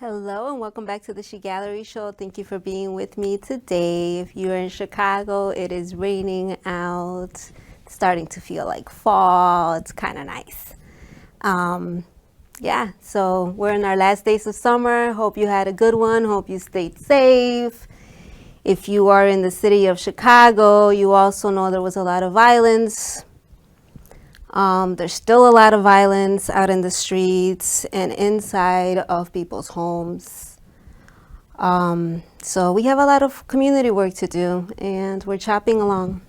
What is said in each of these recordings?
Hello and welcome back to the S.H.E Gallery show. Thank you for being with me today. If you're in Chicago, it is raining out. It's starting to feel like fall. It's kind of nice. Yeah, so we're in our last days of summer. Hope you had a good one. Hope you stayed safe. If you are in the city of Chicago, you also know there was a lot of violence. There's still a lot of violence out in the streets and inside of people's homes. So we have a lot of community work to do, and we're chopping along.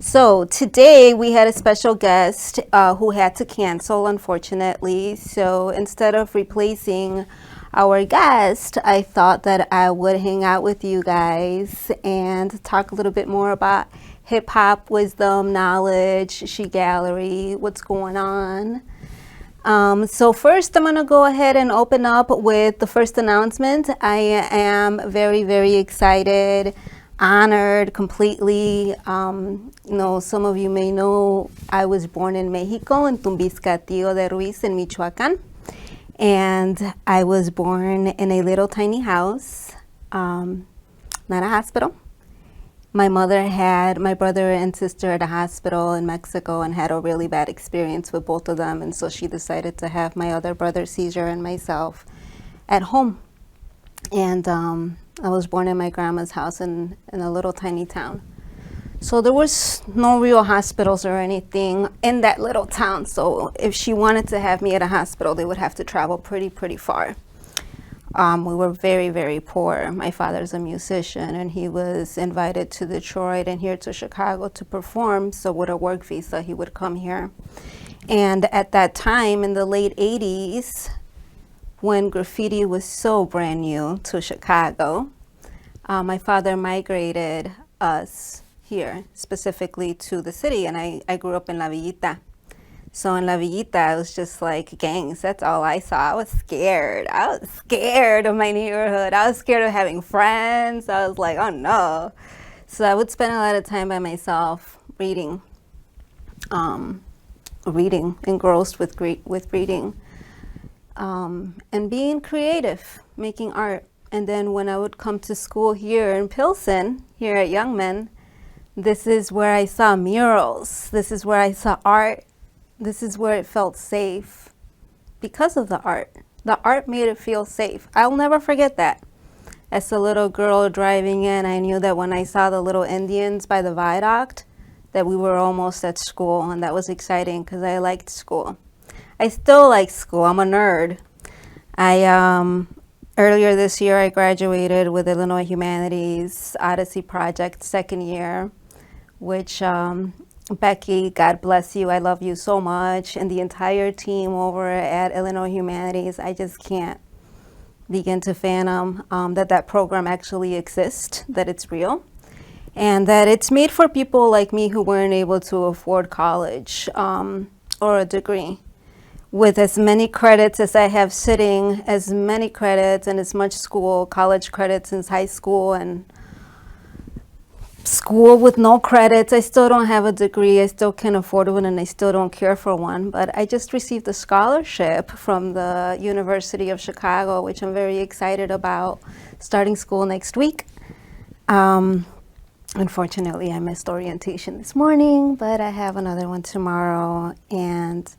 So today we had a special guest who had to cancel, unfortunately. So instead of replacing our guest, I thought that I would hang out with you guys and talk a little bit more about hip hop, wisdom, knowledge, S.H.E Gallery, what's going on. So first, I'm going to go ahead and open up with the first announcement. I am very, very excited, honored completely. Some of you may know I was born in Mexico, in Tumbiscatío de Ruiz in Michoacán. And I was born in a little tiny house, not a hospital. My mother had my brother and sister at a hospital in Mexico and had a really bad experience with both of them. And so she decided to have my other brother, Caesar, and myself at home. And I was born in my grandma's house in a little tiny town. So there was no real hospitals or anything in that little town. So if she wanted to have me at a hospital, they would have to travel pretty far. We were very, very poor. My father's a musician, and he was invited to Detroit and here to Chicago to perform. So with a work visa, he would come here. And at that time, in the late 80s, when graffiti was so brand new to Chicago, my father migrated us here, specifically to the city, and I grew up in La Villita. So in La Villita, it was just like gangs. That's all I saw. I was scared. I was scared of my neighborhood. I was scared of having friends. I was like, oh no. So I would spend a lot of time by myself reading, engrossed with reading, and being creative, making art. And then when I would come to school here in Pilsen, here at Young Men, this is where I saw murals. This is where I saw art. This is where it felt safe because of the art. The art made it feel safe. I'll never forget that. As a little girl driving in, I knew that when I saw the little Indians by the viaduct, that we were almost at school, and that was exciting because I liked school. I still like school. I'm a nerd. Earlier this year, I graduated with Illinois Humanities Odyssey Project second year, which Becky, God bless you. I love you so much. And the entire team over at Illinois Humanities, I just can't begin to fathom that program actually exists, that it's real, and that it's made for people like me who weren't able to afford college or a degree. With as many credits as I have sitting, as many credits and as much college credits since high school and school with no credits, I still don't have a degree. I still can't afford one, and I still don't care for one. But I just received a scholarship from the University of Chicago, which I'm very excited about, starting school next week. Unfortunately, I missed orientation this morning, but I have another one tomorrow. And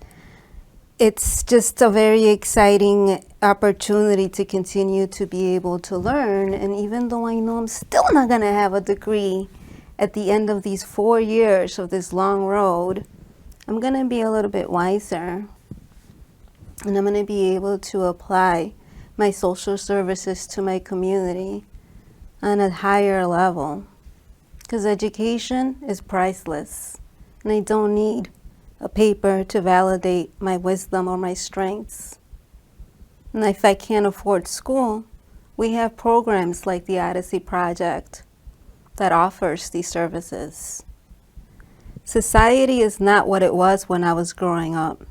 it's just a very exciting opportunity to continue to be able to learn. And even though I know I'm still not going to have a degree at the end of these 4 years of this long road, I'm going to be a little bit wiser. And I'm going to be able to apply my social services to my community on a higher level. Because education is priceless. And I don't need a paper to validate my wisdom or my strengths. And if I can't afford school, we have programs like the Odyssey Project that offers these services. Society is not what it was when I was growing up.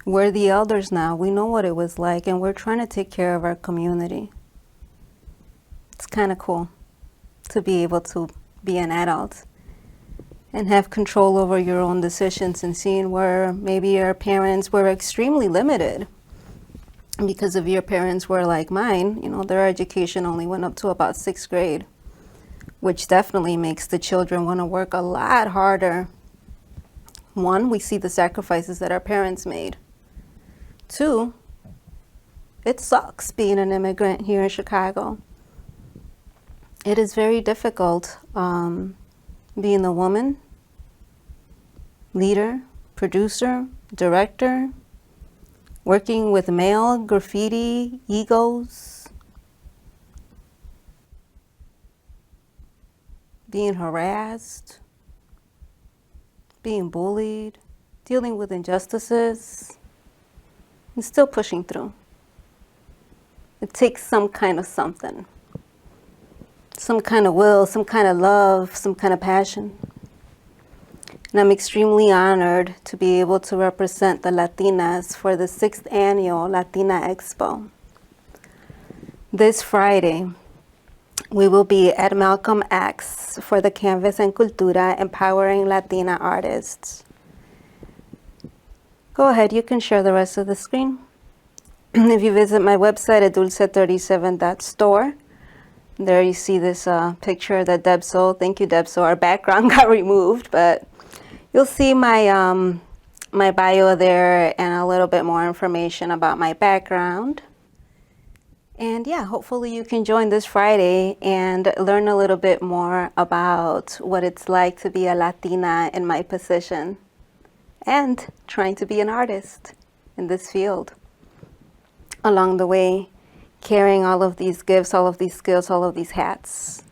We're the elders now. We know what it was like, and we're trying to take care of our community. It's kind of cool to be able to be an adult and have control over your own decisions, and seeing where maybe your parents were extremely limited because if your parents were like mine, you know, their education only went up to about 6th grade, which definitely makes the children want to work a lot harder. One, we see the sacrifices that our parents made. Two, it sucks being an immigrant here in Chicago. It is very difficult being a woman, leader, producer, director, working with male graffiti egos, being harassed, being bullied, dealing with injustices, and still pushing through. It takes some kind of something, some kind of will, some kind of love, some kind of passion. And I'm extremely honored to be able to represent the Latinas for the 6th annual Latina Expo. This Friday, we will be at Malcolm X for the Canvas and Cultura Empowering Latina Artists. Go ahead, you can share the rest of the screen. If you visit my website at dulce37.store, there you see this picture that Deb sold. Thank you, Deb. So our background got removed, but you'll see my my bio there and a little bit more information about my background. And yeah, hopefully you can join this Friday and learn a little bit more about what it's like to be a Latina in my position and trying to be an artist in this field. Along the way, carrying all of these gifts, all of these skills, all of these hats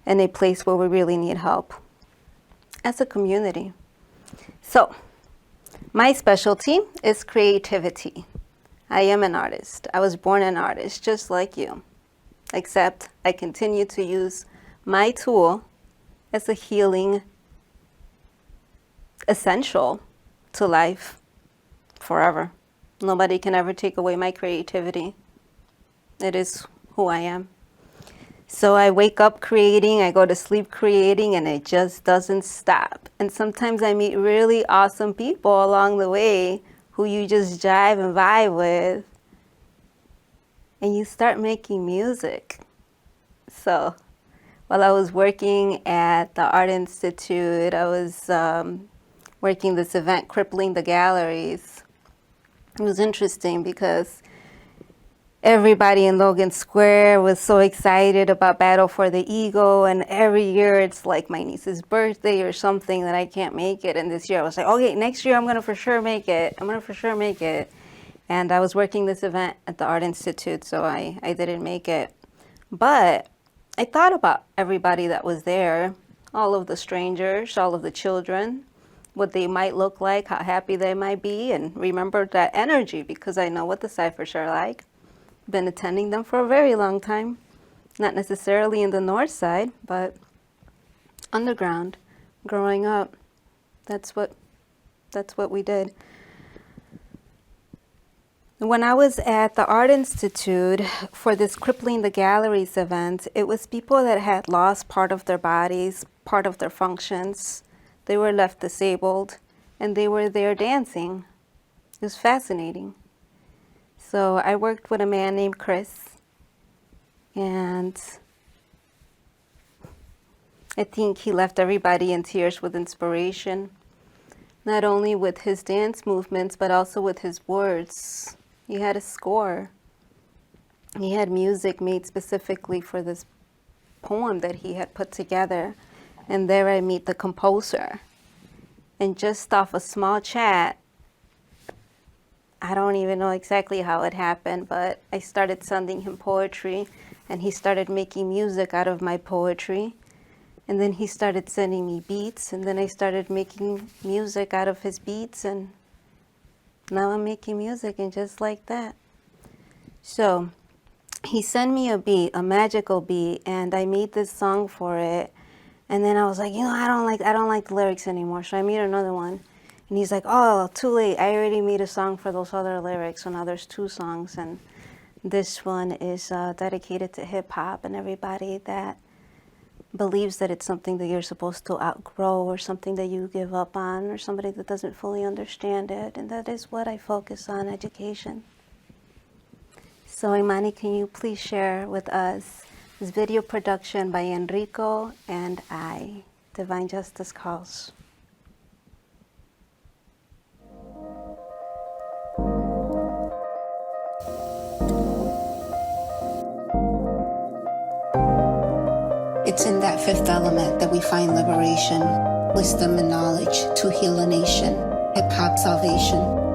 in a place where we really need help as a community. So, my specialty is creativity. I am an artist. I was born an artist, just like you, except I continue to use my tool as a healing essential to life forever. Nobody can ever take away my creativity. It is who I am. So I wake up creating, I go to sleep creating, and it just doesn't stop. And sometimes I meet really awesome people along the way who you just jive and vibe with, and you start making music. So while I was working at the Art Institute, I was working this event, Crippling the Galleries. It was interesting because everybody in Logan Square was so excited about Battle for the Ego, and every year it's like my niece's birthday or something that I can't make it. And this year I was like, okay, next year I'm going to for sure make it. I'm going to for sure make it. And I was working this event at the Art Institute, so I didn't make it. But I thought about everybody that was there, all of the strangers, all of the children, what they might look like, how happy they might be, and remembered that energy because I know what the ciphers are like. Been attending them for a very long time, not necessarily in the north side, but underground, growing up. That's what we did. When I was at the Art Institute for this Crippling the Galleries event, it was people that had lost part of their bodies, part of their functions. They were left disabled, and they were there dancing. It was fascinating. So I worked with a man named Chris, and I think he left everybody in tears with inspiration, not only with his dance movements, but also with his words. He had a score. He had music made specifically for this poem that he had put together, and there I meet the composer. And just off a small chat, I don't even know exactly how it happened, but I started sending him poetry, and he started making music out of my poetry. And then he started sending me beats, and then I started making music out of his beats, and now I'm making music, and just like that. So he sent me a beat, a magical beat, and I made this song for it. And then I was like, I don't like the lyrics anymore, so I made another one. And he's like, oh, too late. I already made a song for those other lyrics. So now there's 2 songs. And this one is dedicated to hip hop and everybody that believes that it's something that you're supposed to outgrow or something that you give up on or somebody that doesn't fully understand it. And that is what I focus on, education. So Imani, can you please share with us this video production by Enrico and I, Divine Justice Calls. It's in that fifth element that we find liberation, wisdom and knowledge to heal a nation, hip-hop salvation.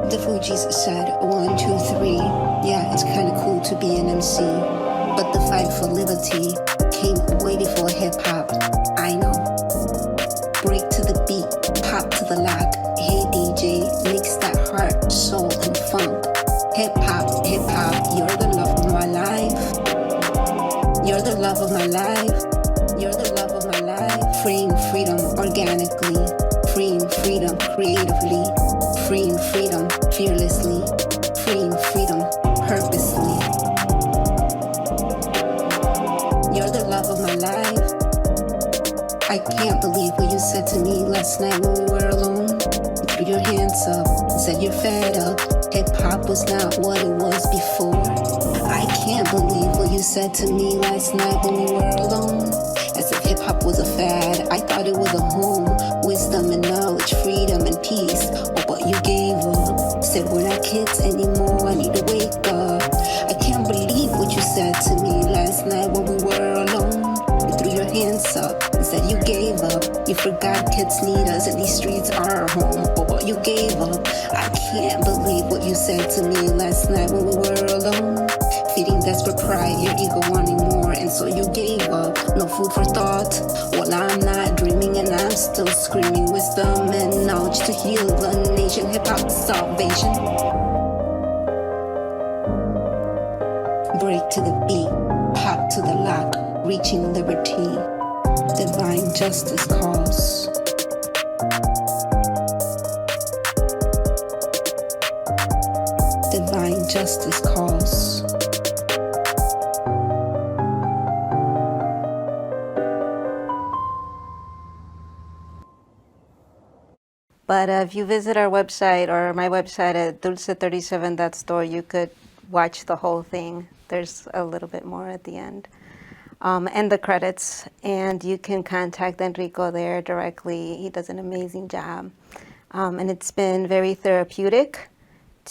The Fugees said, 1, 2, 3, yeah, it's kinda cool to be an MC, but the fight for liberty came way before hip-hop, I know. Break to the beat, pop to the lock, hey DJ, mix that heart, soul, and funk. Hip-hop, hip-hop, you're the love of my life. You're the love of my life. You're the love of my life. Freeing freedom organically. Freeing freedom creatively. Freeing freedom fearlessly. Freeing freedom purposely. You're the love of my life. I can't believe what you said to me last night when we were alone. You threw your hands up and said you're fed up. Hip-hop was not what it was before. I can't believe what you said to me last night when we were alone. As if hip-hop was a fad, I thought it was a home. Wisdom and knowledge, freedom and peace. Oh, but you gave up. Said we're not kids anymore, I need to wake up. I can't believe what you said to me last night when we were alone. You threw your hands up and said you gave up. You forgot kids need us and these streets are our home. Oh, but you gave up. I can't believe what you said to me last night when we were alone. Feeding desperate pride, your ego wanting more, and so you gave up. No food for thought. Well, I'm not dreaming and I'm still screaming wisdom and knowledge to heal the nation. Hip-hop salvation. Break to the beat, pop to the lock, reaching liberty. Divine justice calls. Divine justice calls. But if you visit our website or my website at dulce37.store, you could watch the whole thing. There's a little bit more at the end. And the credits. And you can contact Enrico there directly. He does an amazing job. And it's been very therapeutic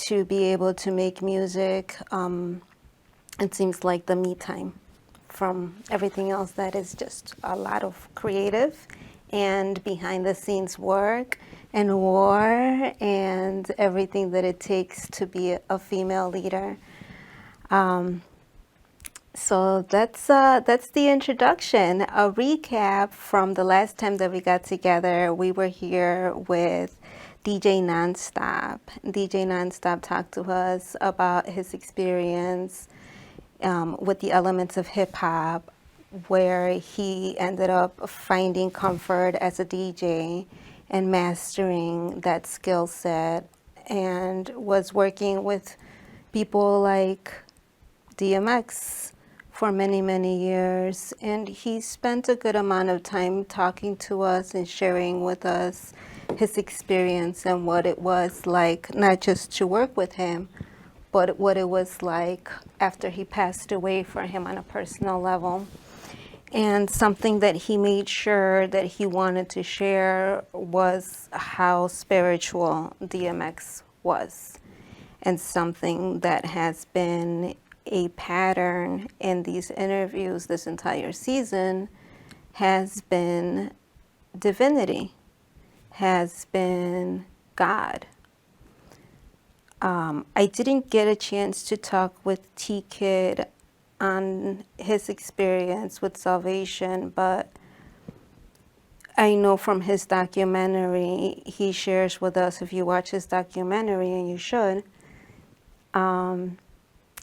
to be able to make music. It seems like the me time from everything else that is just a lot of creative and behind the scenes work and war and everything that it takes to be a female leader. So that's the introduction. A recap from the last time that we got together. We were here with DJ Nonstop. DJ Nonstop talked to us about his experience with the elements of hip hop, where he ended up finding comfort as a DJ and mastering that skill set, and was working with people like DMX for many, many years. And he spent a good amount of time talking to us and sharing with us his experience and what it was like, not just to work with him, but what it was like after he passed away for him on a personal level. And something that he made sure that he wanted to share was how spiritual DMX was. And something that has been a pattern in these interviews this entire season has been divinity, has been God. I didn't get a chance to talk with T-Kid on his experience with salvation, but I know from his documentary, he shares with us, if you watch his documentary, and you should,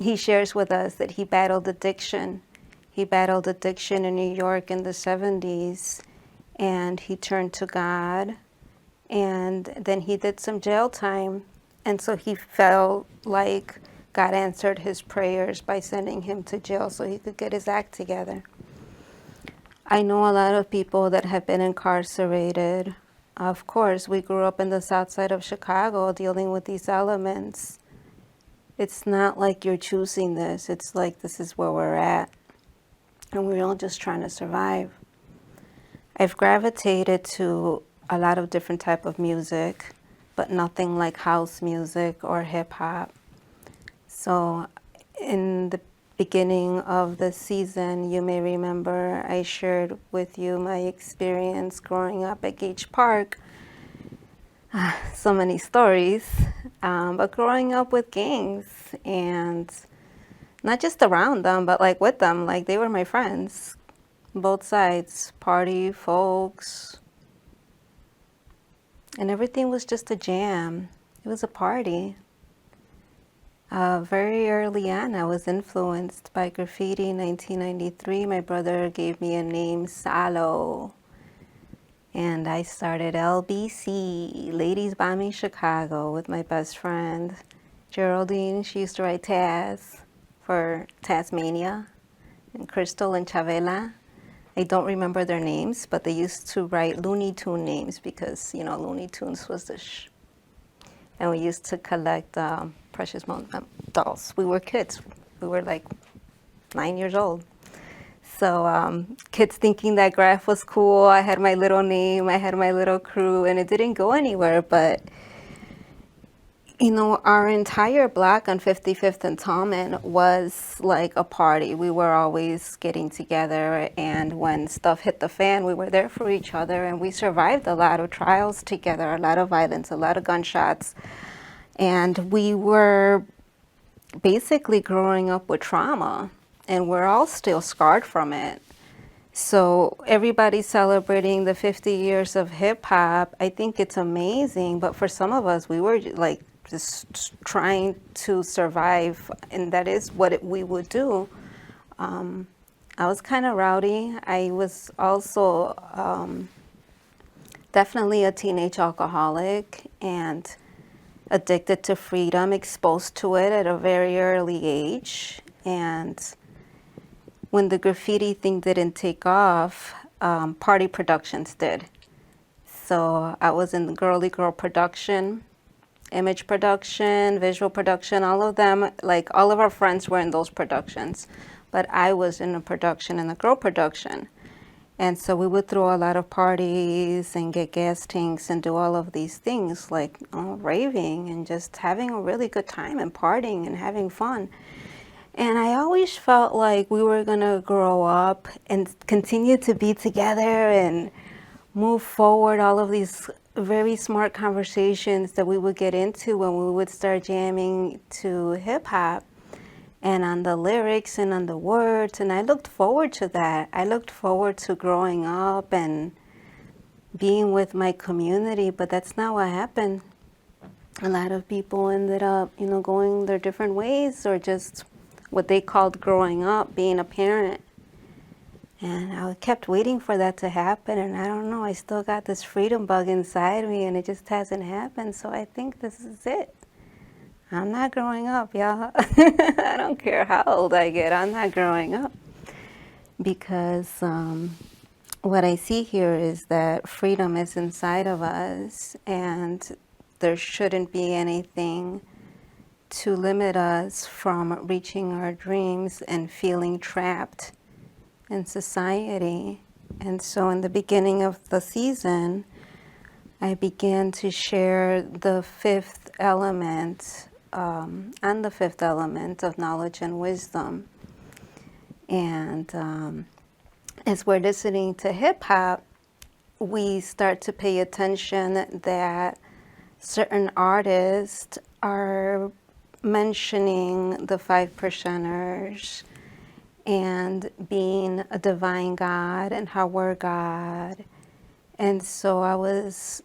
he shares with us that he battled addiction. He battled addiction in New York in the 70s, and he turned to God, and then he did some jail time, and so he felt like God answered his prayers by sending him to jail so he could get his act together. I know a lot of people that have been incarcerated. Of course, we grew up in the south side of Chicago dealing with these elements. It's not like you're choosing this. It's like this is where we're at. And we're all just trying to survive. I've gravitated to a lot of different type of music, but nothing like house music or hip hop. So in the beginning of the season, you may remember I shared with you my experience growing up at Gage Park. So many stories, but growing up with gangs and not just around them, but like with them, like they were my friends, both sides, party folks, and everything was just a jam. It was a party. Very early on, I was influenced by graffiti. In 1993, my brother gave me a name, Salo. And I started LBC, Ladies Bombing Chicago, with my best friend, Geraldine. She used to write Taz for Tasmania, and Crystal and Chavela. I don't remember their names, but they used to write Looney Tune names because, Looney Tunes was the And we used to collect precious dolls. We were kids. We were like 9 years old. So kids thinking that graph was cool. I had my little name. I had my little crew, and it didn't go anywhere. But, our entire block on 55th and Tallman was like a party. We were always getting together, and when stuff hit the fan, we were there for each other, and we survived a lot of trials together, a lot of violence, a lot of gunshots. And we were basically growing up with trauma, and we're all still scarred from it. So everybody's celebrating the 50 years of hip hop. I think it's amazing, but for some of us, we were like just trying to survive, and that is what we would do. I was kind of rowdy. I was also definitely a teenage alcoholic and addicted to freedom, exposed to it at a very early age. And when the graffiti thing didn't take off, party productions did. So I was in the girly girl production, image production, visual production, all of them, like all of our friends were in those productions. But I was in a production, in the girl production. And so we would throw a lot of parties and get gas tanks and do all of these things like raving and just having a really good time and partying and having fun. And I always felt like we were going to grow up and continue to be together and move forward, all of these very smart conversations that we would get into when we would start jamming to hip hop and on the lyrics and on the words. And I looked forward to that. I looked forward to growing up and being with my community, but that's not what happened. A lot of people ended up, going their different ways, or just what they called growing up, being a parent. And I kept waiting for that to happen, and I don't know, I still got this freedom bug inside me, and it just hasn't happened. So I think this is it. I'm not growing up, y'all. I don't care how old I get, I'm not growing up. Because what I see here is that freedom is inside of us, and there shouldn't be anything to limit us from reaching our dreams and feeling trapped in society. And so in the beginning of the season, I began to share the fifth element, and the fifth element of knowledge and wisdom. And as we're listening to hip hop, we start to pay attention that certain artists are mentioning the 5%ers and being a divine God and how we're God. And so I was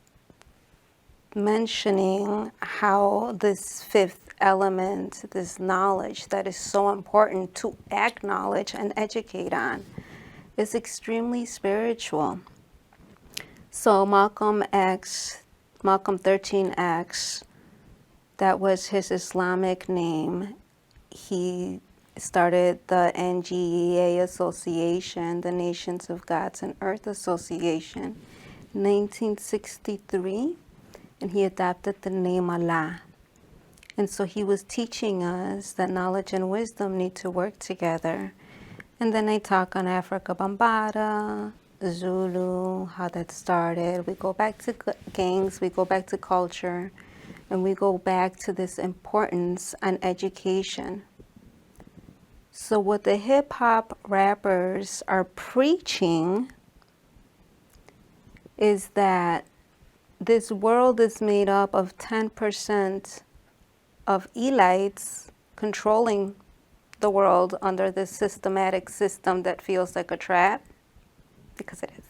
mentioning how this fifth element, this knowledge that is so important to acknowledge and educate on, is extremely spiritual. So Malcolm 13X, that was his Islamic name. He started the NGEA Association, the Nations of Gods and Earth Association, in 1963, and he adopted the name Allah. And so he was teaching us that knowledge and wisdom need to work together. And then I talk on Africa Bambaataa, Zulu, how that started. We go back to gangs, we go back to culture, and we go back to this importance on education. So what the hip hop rappers are preaching is that this world is made up of 10% of elites controlling the world under this systematic system that feels like a trap, because it is.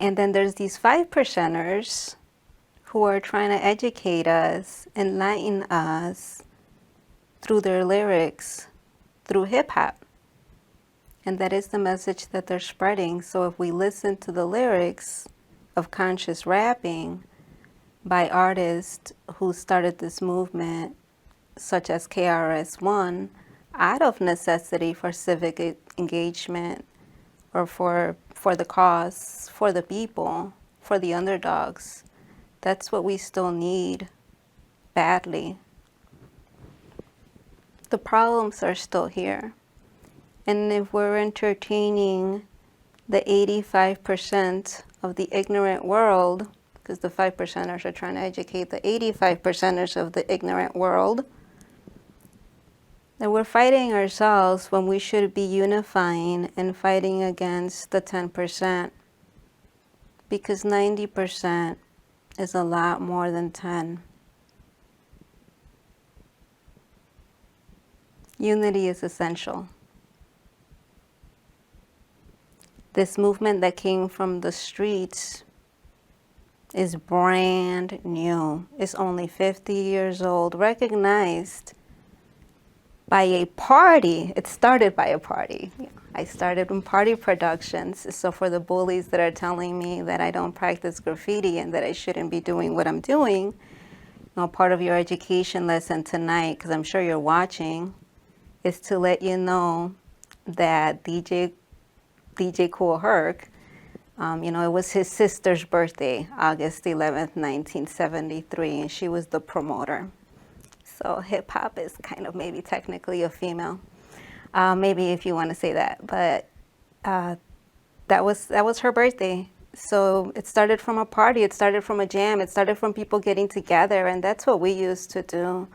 And then there's these 5%ers who are trying to educate us, enlighten us through their lyrics, through hip hop. And that is the message that they're spreading. So if we listen to the lyrics of conscious rapping by artists who started this movement, such as KRS-One, out of necessity for civic engagement or for the cause, for the people, for the underdogs, that's what we still need badly. The problems are still here. And if we're entertaining the 85% of the ignorant world, because the 5%ers are trying to educate the 85%ers of the ignorant world, then we're fighting ourselves when we should be unifying and fighting against the 10%, because 90% is a lot more than 10. Unity is essential. This movement that came from the streets is brand new. It's only 50 years old, recognized by a party. It started by a party. I started in party productions. So for the bullies that are telling me that I don't practice graffiti and that I shouldn't be doing what I'm doing, you know, part of your education lesson tonight, because I'm sure you're watching, is to let you know that DJ Kool Herc, you know, it was his sister's birthday, August 11th, 1973, and she was the promoter. So hip hop is kind of maybe technically a female, maybe if you want to say that, but that was her birthday. So it started from a party, it started from a jam, it started from people getting together, and that's what we used to do,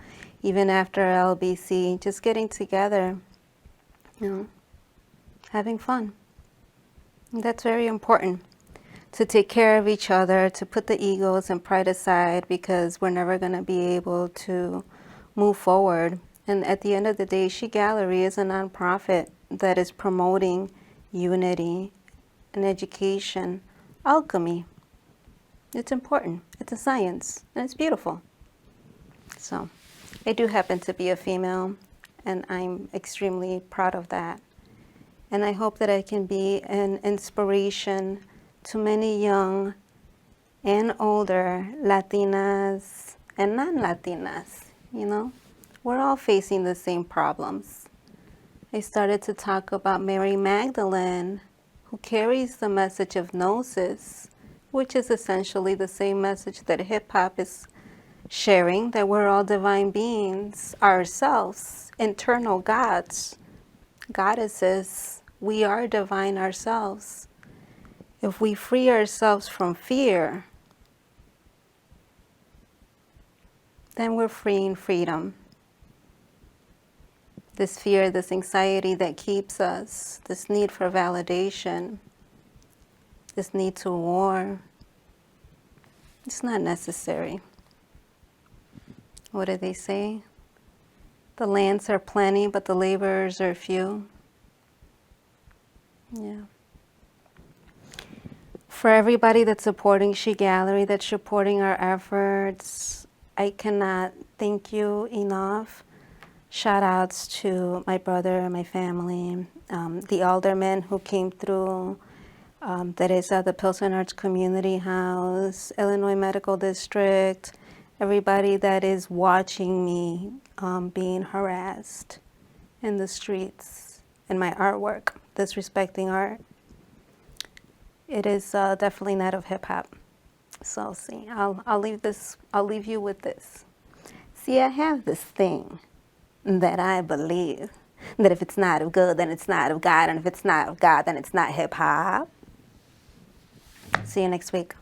even after LBC, just getting together, you know, having fun. And that's very important, to take care of each other, to put the egos and pride aside, because we're never going to be able to move forward. And at the end of the day, S.H.E Gallery is a nonprofit that is promoting unity and education, alchemy. It's important. It's a science, and it's beautiful. So I do happen to be a female, and I'm extremely proud of that. And I hope that I can be an inspiration to many young and older Latinas and non-Latinas, you know. We're all facing the same problems. I started to talk about Mary Magdalene, who carries the message of gnosis, which is essentially the same message that hip-hop is sharing, that we're all divine beings ourselves, internal gods, goddesses. We are divine ourselves. If we free ourselves from fear, then we're freeing freedom. This fear, this anxiety that keeps us, this need for validation, this need to war, it's not necessary. What do they say? The lands are plenty, but the laborers are few. Yeah. For everybody that's supporting S.H.E Gallery, that's supporting our efforts, I cannot thank you enough. Shout outs to my brother and my family, the aldermen who came through, that is the Pilsen Arts Community House, Illinois Medical District, everybody that is watching me being harassed in the streets, in my artwork, disrespecting art. It is definitely not of hip hop. So see, I'll leave you with this. See, I have this thing that I believe that if it's not of good, then it's not of God, and if it's not of God, then it's not hip hop. See you next week.